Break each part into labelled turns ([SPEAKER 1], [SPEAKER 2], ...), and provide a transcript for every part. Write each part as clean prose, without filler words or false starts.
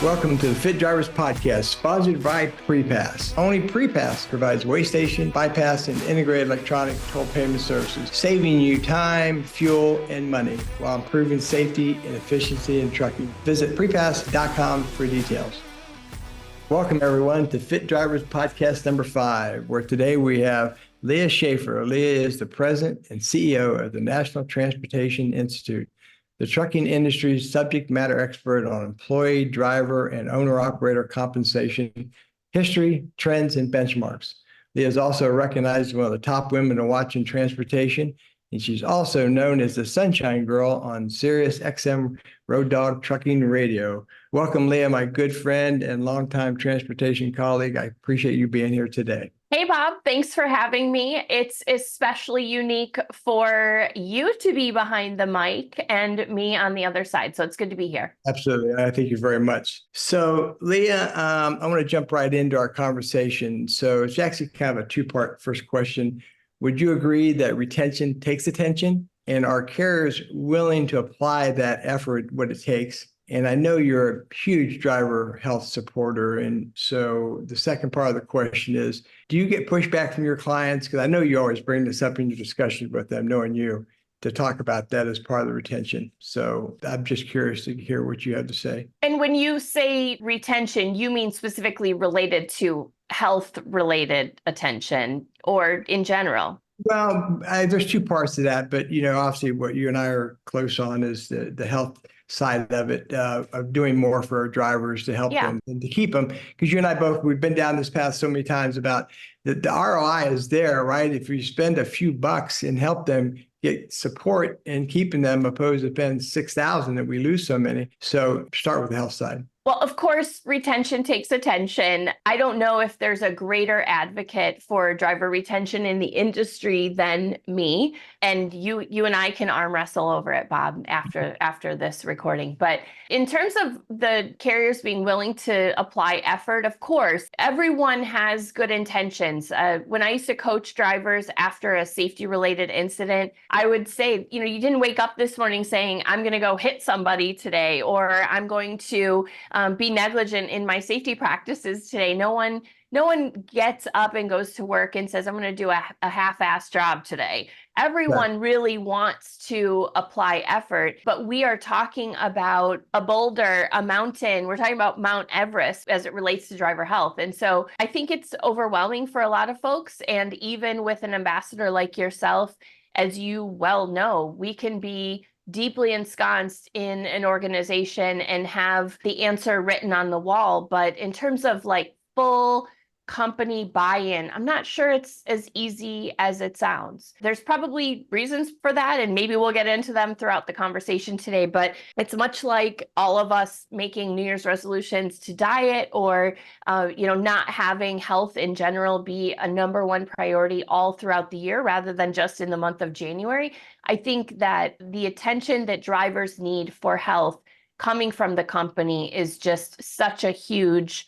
[SPEAKER 1] Welcome to the Fit Drivers Podcast, sponsored by PrePass. Only PrePass provides weigh station, bypass, and integrated electronic toll payment services, saving you time, fuel, and money while improving safety and efficiency in trucking. Visit prepass.com for details. Welcome, everyone, to Fit Drivers Podcast number 5, where today we have Leah Schaefer. Leah is the president and CEO of the National Transportation Institute, the trucking industry's subject matter expert on employee, driver, and owner-operator compensation, history, trends, and benchmarks. Leah is also recognized as one of the top women to watch in transportation, and she's also known as the Sunshine Girl on Sirius XM Road Dog Trucking Radio. Welcome, Leah, my good friend and longtime transportation colleague. I appreciate you being here today.
[SPEAKER 2] Hey, Bob, thanks for having me. It's especially unique for you to be behind the mic and me on the other side. So it's good to be here.
[SPEAKER 1] Absolutely. I thank you very much. So, Leah, I want to jump right into our conversation. So it's actually kind of a two-part first question. Would you agree that retention takes attention? And are carriers willing to apply that effort, what it takes? And I know you're a huge driver health supporter. And so the second part of the question is, do you get pushback from your clients? Because I know you always bring this up in your discussions with them, knowing you, to talk about that as part of the retention. So I'm just curious to hear what you have to say.
[SPEAKER 2] And when you say retention, you mean specifically related to health-related attention or in general?
[SPEAKER 1] Well, there's two parts to that, but obviously what you and I are close on is the health side of it, of doing more for our drivers to help them and to keep them. Because you and I both, we've been down this path so many times about the ROI is there, right? If you spend a few bucks and help them get support and keeping them, opposed to spend 6,000 that we lose so many. So start with the health side.
[SPEAKER 2] Well, of course, retention takes attention. I don't know if there's a greater advocate for driver retention in the industry than me. And you and I can arm wrestle over it, Bob, after this recording. But in terms of the carriers being willing to apply effort, of course, everyone has good intentions. When I used to coach drivers after a safety-related incident, I would say, you didn't wake up this morning saying, I'm going to go hit somebody today, or I'm going to be negligent in my safety practices today. No one gets up and goes to work and says, I'm going to do a half-assed job today. Everyone really wants to apply effort, but we are talking about a boulder, a mountain. We're talking about Mount Everest as it relates to driver health. And so I think it's overwhelming for a lot of folks. And even with an ambassador like yourself, as you well know, we can be deeply ensconced in an organization and have the answer written on the wall. But in terms of like full company buy-in, I'm not sure it's as easy as it sounds. There's probably reasons for that, and maybe we'll get into them throughout the conversation today, but it's much like all of us making New Year's resolutions to diet or, not having health in general be a number one priority all throughout the year rather than just in the month of January. I think that the attention that drivers need for health coming from the company is just such a huge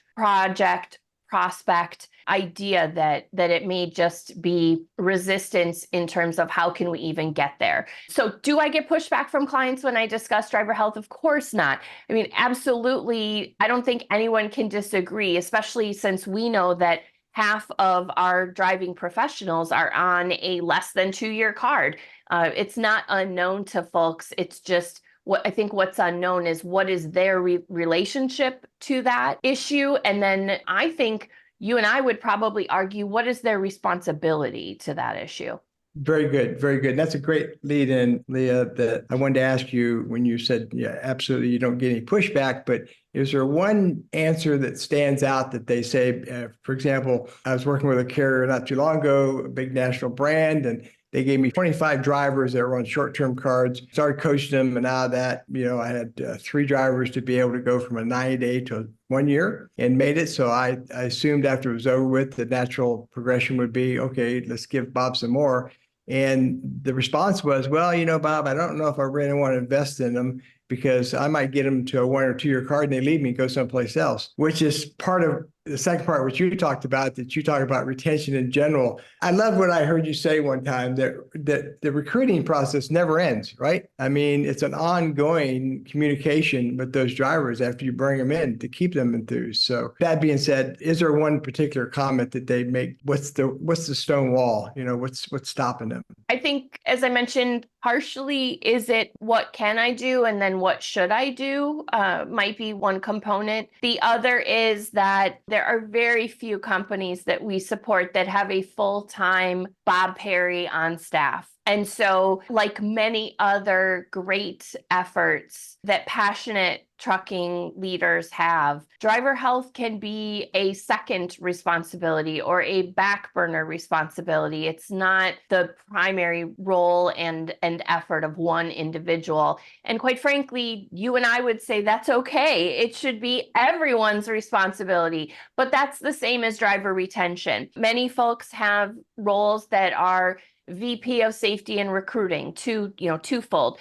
[SPEAKER 2] prospect idea that it may just be resistance in terms of how can we even get there. So do I get pushback from clients when I discuss driver health? Of course not. I mean, absolutely. I don't think anyone can disagree, especially since we know that half of our driving professionals are on a less than 2-year card. It's not unknown to folks. It's just what's unknown is what is their relationship to that issue. And then I think you and I would probably argue, what is their responsibility to that issue?
[SPEAKER 1] Very good. Very good. That's a great lead in, Leah, that I wanted to ask you when you said, yeah, absolutely, you don't get any pushback, but is there one answer that stands out that they say, for example, I was working with a carrier not too long ago, a big national brand, and they gave me 25 drivers that were on short-term cards, started coaching them. And out of that, I had 3 drivers to be able to go from a 90-day to 1 year and made it. So I assumed after it was over with, the natural progression would be, okay, let's give Bob some more. And the response was, well, Bob, I don't know if I really want to invest in them because I might get them to a 1 or 2 year card and they leave me and go someplace else, which is part of the second part, which you talked about, that you talk about retention in general. I love what I heard you say one time, that the recruiting process never ends, right? I mean, it's an ongoing communication with those drivers after you bring them in to keep them enthused. So that being said, is there one particular comment that they make? What's the stone wall? What's stopping them?
[SPEAKER 2] I think, as I mentioned, partially is it what can I do and then what should I do might be one component. The other is that there are very few companies that we support that have a full-time Bob Perry on staff. And so, like many other great efforts that passionate trucking leaders have, driver health can be a second responsibility or a back burner responsibility. It's not the primary role and effort of one individual. And quite frankly, you and I would say that's okay. It should be everyone's responsibility, but that's the same as driver retention. Many folks have roles that are VP of safety and recruiting, twofold.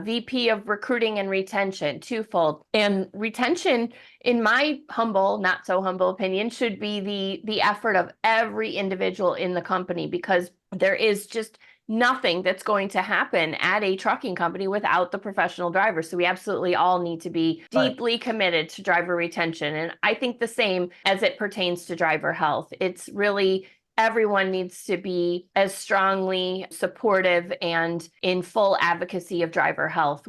[SPEAKER 2] VP of recruiting and retention, twofold. And retention, in my humble, not so humble opinion, should be the effort of every individual in the company, because there is just nothing that's going to happen at a trucking company without the professional driver. So we absolutely all need to be deeply committed to driver retention. And I think the same as it pertains to driver health. It's really everyone needs to be as strongly supportive and in full advocacy of driver health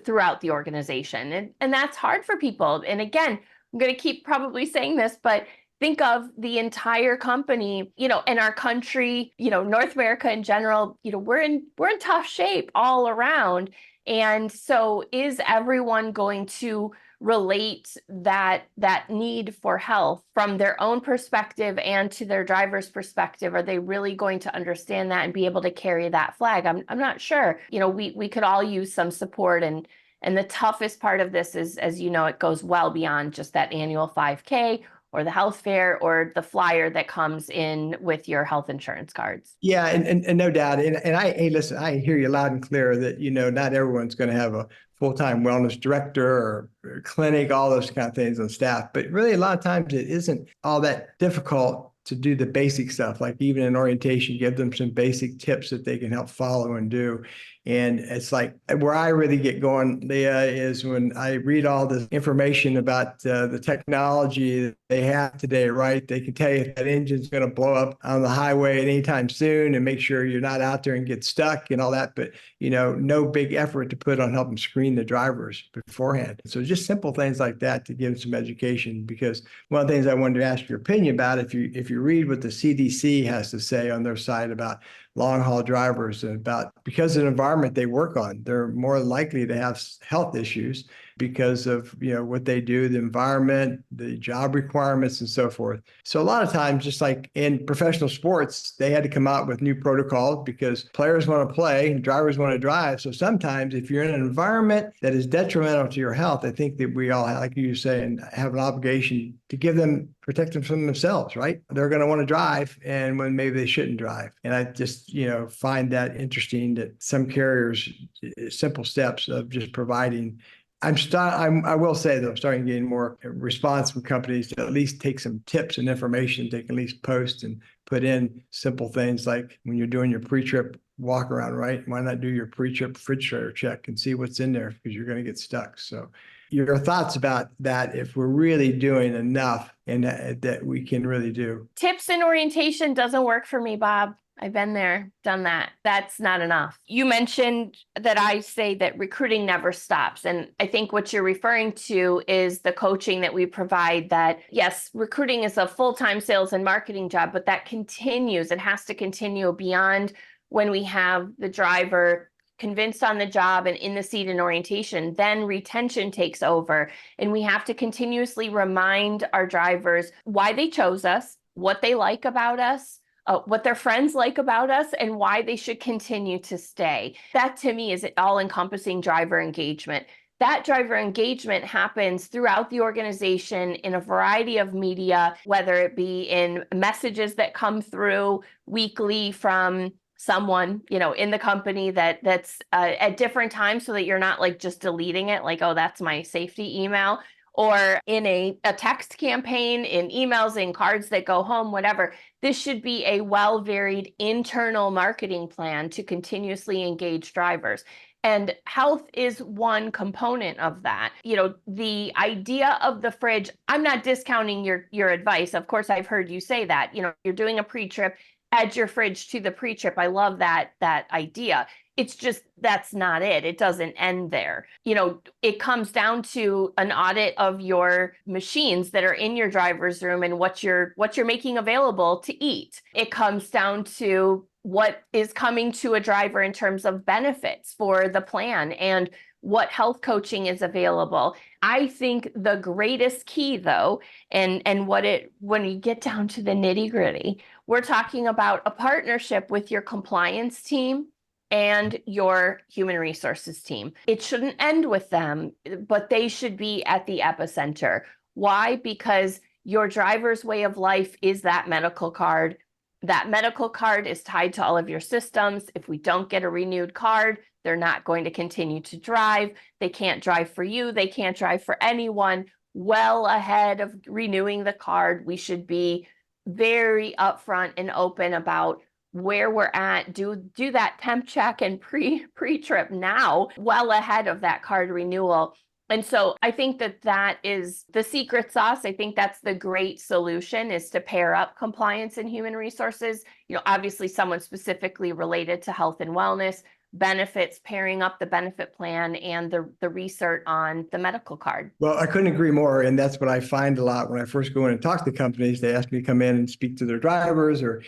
[SPEAKER 2] throughout the organization. And that's hard for people. And again, I'm going to keep probably saying this, but think of the entire company, in our country, North America in general, we're in tough shape all around. And so is everyone going to relate that need for health from their own perspective and to their driver's perspective? Are they really going to understand that and be able to carry that flag? I'm not sure. We could all use some support, and the toughest part of this is, as you know, it goes well beyond just that annual 5K or the health fair or the flyer that comes in with your health insurance cards.
[SPEAKER 1] Yeah, and no doubt. Hey, listen, I hear you loud and clear that, not everyone's going to have a full-time wellness director or clinic, all those kind of things on staff. But really, a lot of times it isn't all that difficult to do the basic stuff, like even in orientation, give them some basic tips that they can help follow and do. And it's like where I really get going, Leah, is when I read all this information about the technology that they have today, right? They can tell you if that engine's going to blow up on the highway at any time soon and make sure you're not out there and get stuck and all that. But, no big effort to put on helping screen the drivers beforehand. So just simple things like that to give them some education. Because one of the things I wanted to ask your opinion about, if you read what the CDC has to say on their site about long haul drivers and about, because of the environment they work on, they're more likely to have health issues because of what they do, the environment, the job requirements, and so forth. So a lot of times, just like in professional sports, they had to come out with new protocols because players want to play and drivers want to drive. So sometimes if you're in an environment that is detrimental to your health, I think that we all, like you say, and have an obligation to protect them from themselves, right? They're going to want to drive, and when maybe they shouldn't drive. And I just, find that interesting that some carriers, simple steps of just providing. I will say though, I'm starting to gain more response from companies to at least take some tips and information they can at least post and put in simple things like when you're doing your pre-trip walk around, right? Why not do your pre-trip refrigerator check and see what's in there, because you're going to get stuck. So your thoughts about that, if we're really doing enough and that we can really do.
[SPEAKER 2] Tips and orientation doesn't work for me, Bob. I've been there, done that. That's not enough. You mentioned that I say that recruiting never stops. And I think what you're referring to is the coaching that we provide, that yes, recruiting is a full-time sales and marketing job, but that continues. It has to continue beyond when we have the driver convinced on the job and in the seat in orientation. Then retention takes over. And we have to continuously remind our drivers why they chose us, what they like about us, what their friends like about us, and why they should continue to stay. That to me is all-encompassing driver engagement. That driver engagement happens throughout the organization in a variety of media, whether it be in messages that come through weekly from someone, in the company that's at different times, so that you're not like just deleting it, like, oh, that's my safety email. or in a text campaign, in emails, in cards that go home, whatever. This should be a well-varied internal marketing plan to continuously engage drivers. And health is one component of that. The idea of the fridge, I'm not discounting your advice. Of course, I've heard you say that. You're doing a pre-trip, add your fridge to the pre-trip. I love that idea. It's just that's not it. It doesn't end there. It comes down to an audit of your machines that are in your driver's room and what you're making available to eat. It comes down to what is coming to a driver in terms of benefits for the plan and what health coaching is available. I think the greatest key, though, and when you get down to the nitty-gritty, we're talking about a partnership with your compliance team and your human resources team. It shouldn't end with them, but they should be at the epicenter. Why? Because your driver's way of life is that medical card. That medical card is tied to all of your systems. If we don't get a renewed card, they're not going to continue to drive. They can't drive for you. They can't drive for anyone. Well ahead of renewing the card, we should be very upfront and open about where we're at. Do that temp check and pre-trip now, well ahead of that card renewal. And so I think that is the secret sauce. I think that's the great solution, is to pair up compliance and human resources. Obviously someone specifically related to health and wellness, benefits, pairing up the benefit plan and the research on the medical card.
[SPEAKER 1] Well, I couldn't agree more. And that's what I find a lot when I first go in and talk to companies. They ask me to come in and speak to their drivers or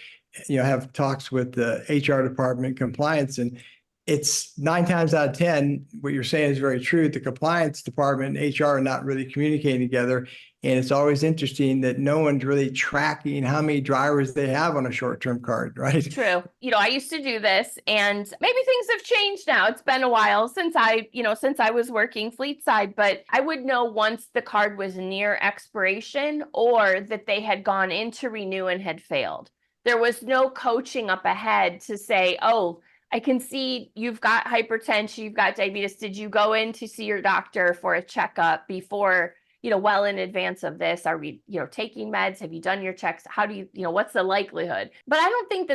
[SPEAKER 1] have talks with the HR department, compliance, and it's 9 times out of 10, what you're saying is very true. The compliance department and HR are not really communicating together. And it's always interesting that no one's really tracking how many drivers they have on a short-term card, right?
[SPEAKER 2] True. I used to do this, and maybe things have changed now. It's been a while since I was working fleet side, but I would know once the card was near expiration or that they had gone in to renew and had failed. There was no coaching up ahead to say, oh, I can see you've got hypertension, you've got diabetes. Did you go in to see your doctor for a checkup before, well in advance of this? Are we, taking meds? Have you done your checks? How do you, what's the likelihood? But I don't think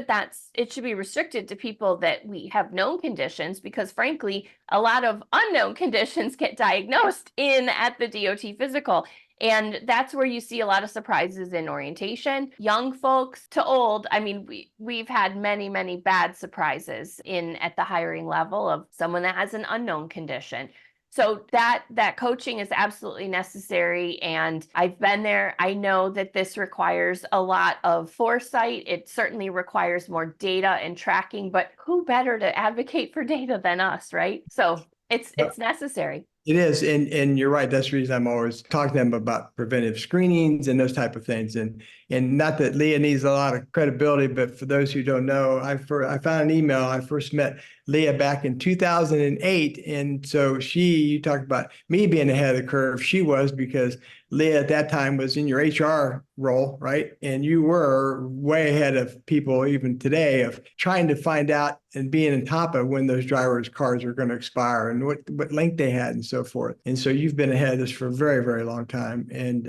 [SPEAKER 2] it should be restricted to people that we have known conditions, because frankly, a lot of unknown conditions get diagnosed at the DOT physical. And that's where you see a lot of surprises in orientation. Young folks to old, I mean, we've had many, many bad surprises at the hiring level of someone that has an unknown condition. So that coaching is absolutely necessary. And I've been there. I know that this requires a lot of foresight. It certainly requires more data and tracking, but who better to advocate for data than us, right? So it's necessary.
[SPEAKER 1] It is. And you're right. That's the reason I'm always talking to them about preventive screenings and those type of things. And not that Leah needs a lot of credibility, but for those who don't know, I found an email. I first met Leah back in 2008. And so you talked about me being ahead of the curve. She was, because Leah at that time was in your HR role, right? And you were way ahead of people even today of trying to find out and being on top of when those drivers' cards are going to expire and what length they had and so forth. And so you've been ahead of this for a very, very long time. And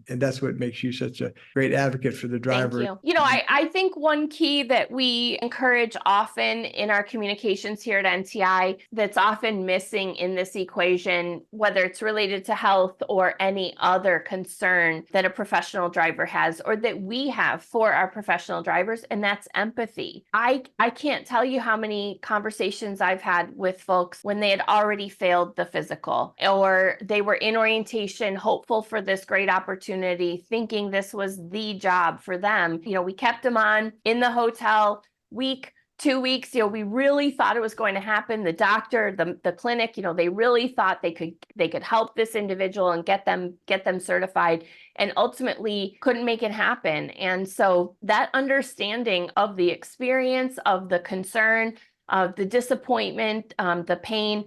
[SPEAKER 1] that's what makes you such a great advocate for the driver.
[SPEAKER 2] Thank you. I think one key that we encourage often in our communications here at NTI that's often missing in this equation, whether it's related to health or any other concern that a professional driver has or that we have for our professional drivers, and that's empathy. I can't tell you how many conversations I've had with folks when they had already failed the physical, or they were in orientation, hopeful for this great opportunity, thinking this was the job for them. We kept them on in the hotel week, 2 weeks. We really thought it was going to happen. The doctor, the clinic, they really thought they could help this individual and get them certified, and ultimately couldn't make it happen. And so that understanding of the experience, of the concern, of the disappointment, the pain,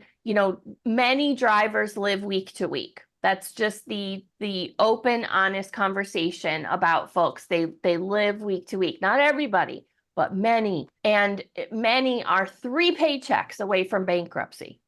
[SPEAKER 2] many drivers live week to week. That's just the open, honest conversation about folks. They live week to week. Not everybody, but many. And many are 3 paychecks away from bankruptcy.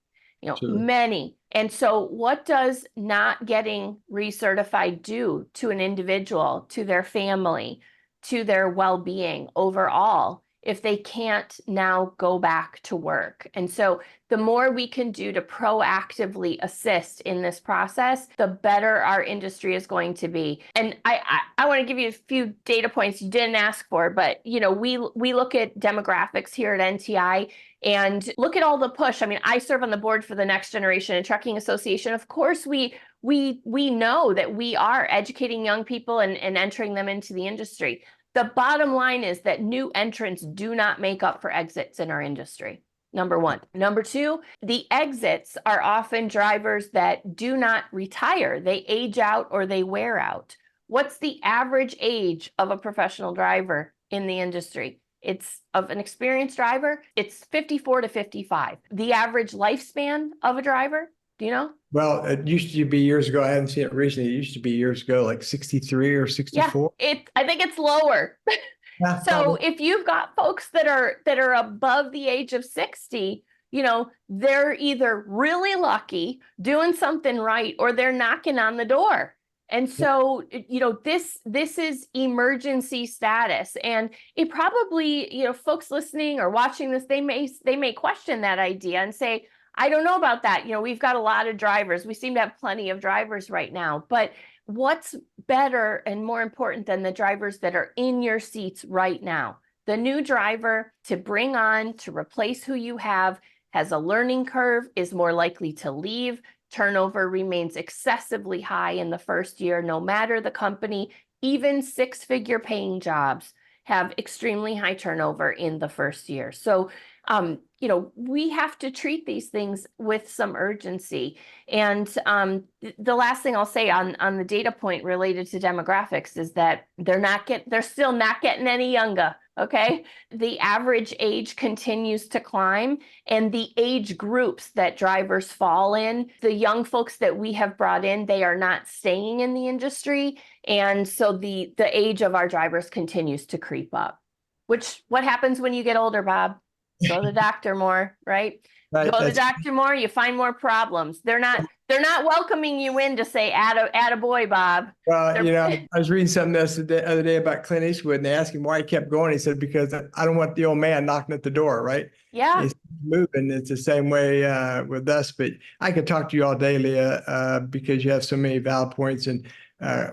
[SPEAKER 1] Absolutely.
[SPEAKER 2] many. And so what does not getting recertified do to an individual, to their family, to their well-being overall, if they can't now go back to work? And so the more we can do to proactively assist in this process, the better our industry is going to be. And I want to give you a few data points you didn't ask for, but we look at demographics here at NTI and look at all the push. I mean, I serve on the board for the Next Generation Trucking Association. Of course, we know that we are educating young people and entering them into the industry. The bottom line is that new entrants do not make up for exits in our industry. Number one. Number two, the exits are often drivers that do not retire. They age out or they wear out. What's the average age of a professional driver in the industry? It's of an experienced driver, it's 54 to 55. The average lifespan of a driver, do you know?
[SPEAKER 1] Well, it used to be years ago. I haven't seen it recently. It used to be years ago, like 63 or 64.
[SPEAKER 2] Yeah, I think it's lower.
[SPEAKER 1] Yeah,
[SPEAKER 2] So
[SPEAKER 1] probably.
[SPEAKER 2] if you've got folks that are above the age of 60, they're either really lucky doing something right or they're knocking on the door. And so, this is emergency status. And it probably, folks listening or watching this, they may question that idea and say, I don't know about that. We've got a lot of drivers. We seem to have plenty of drivers right now. But what's better and more important than the drivers that are in your seats right now? The new driver to bring on to replace who you have has a learning curve, is more likely to leave. Turnover remains excessively high in the first year, no matter the company. Even six-figure paying jobs have extremely high turnover in the first year. So, we have to treat these things with some urgency. And the last thing I'll say on the data point related to demographics is that they're still not getting any younger. Okay. The average age continues to climb, and the age groups that drivers fall in, the young folks that we have brought in, they are not staying in the industry. And so the age of our drivers continues to creep up, what happens when you get older, Bob? Go to the doctor more, right?
[SPEAKER 1] Right.
[SPEAKER 2] Go to the doctor more, you find more problems. They're not welcoming you in to say, atta boy, Bob.
[SPEAKER 1] Well, I was reading something the other day about Clint Eastwood, and they asked him why he kept going. He said, because I don't want the old man knocking at the door, right?
[SPEAKER 2] Yeah.
[SPEAKER 1] He's moving. It's the same way with us. But I could talk to you all day, Leah, because you have so many valid points. And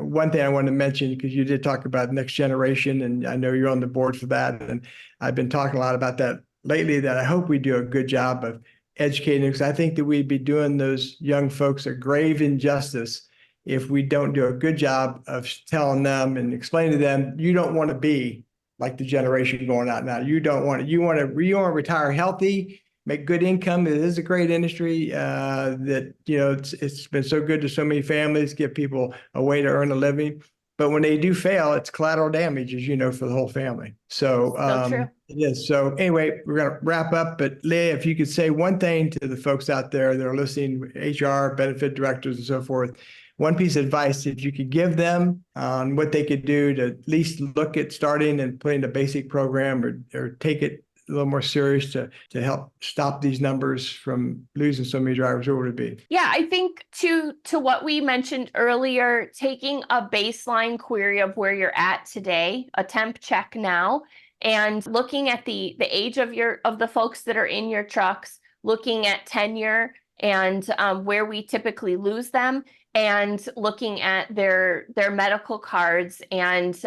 [SPEAKER 1] one thing I wanted to mention, because you did talk about next generation, and I know you're on the board for that. And I've been talking a lot about that lately, that I hope we do a good job of educating, because I think that we'd be doing those young folks a grave injustice if we don't do a good job of telling them and explaining to them, you don't want to be like the generation going out now. You want to retire healthy, make good income. It is a great industry that, it's been so good to so many families, give people a way to earn a living. But when they do fail, it's collateral damage, as you know, for the whole family. So
[SPEAKER 2] true.
[SPEAKER 1] it is. So anyway, we're going to wrap up. But Leah, if you could say one thing to the folks out there that are listening, HR, benefit directors, and so forth, one piece of advice, if you could give them on what they could do to at least look at starting and putting a basic program or take it a little more serious to help stop these numbers from losing so many drivers, what would it be?
[SPEAKER 2] Yeah, I think to what we mentioned earlier, taking a baseline query of where you're at today, a temp check now, and looking at the age of the folks that are in your trucks, looking at tenure and where we typically lose them, and looking at their medical cards, and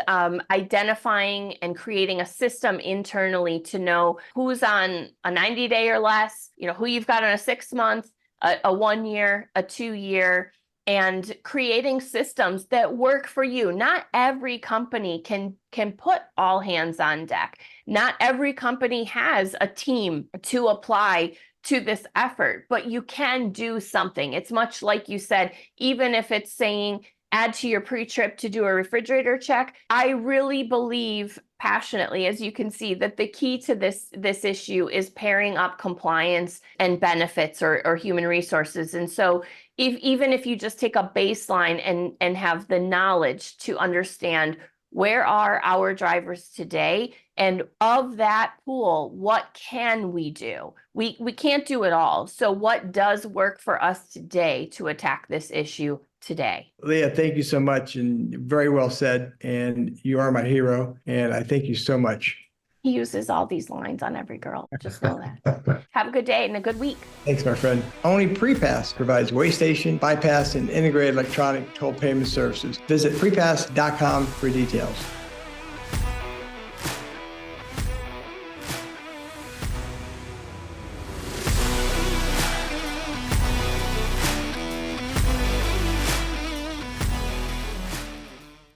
[SPEAKER 2] identifying and creating a system internally to know who's on a 90-day or less, who you've got on a 6-month, a 1 year, a 2 year, and creating systems that work for you. Not every company can put all hands on deck. Not every company has a team to apply to this effort, but you can do something. It's much like you said, even if it's saying add to your pre-trip to do a refrigerator check. I really believe passionately, as you can see, that the key to this issue is pairing up compliance and benefits or human resources. And so even if you just take a baseline and have the knowledge to understand Where are our drivers today? And of that pool, what can we do? We can't do it all. So what does work for us today to attack this issue today?
[SPEAKER 1] Leah, thank you so much, and very well said. And you are my hero, and I thank you so much.
[SPEAKER 2] He uses all these lines on every girl. Just know that. Have a good day and a good week.
[SPEAKER 1] Thanks, my friend. Only Prepass provides way station, bypass, and integrated electronic toll payment services. Visit prepass.com for details.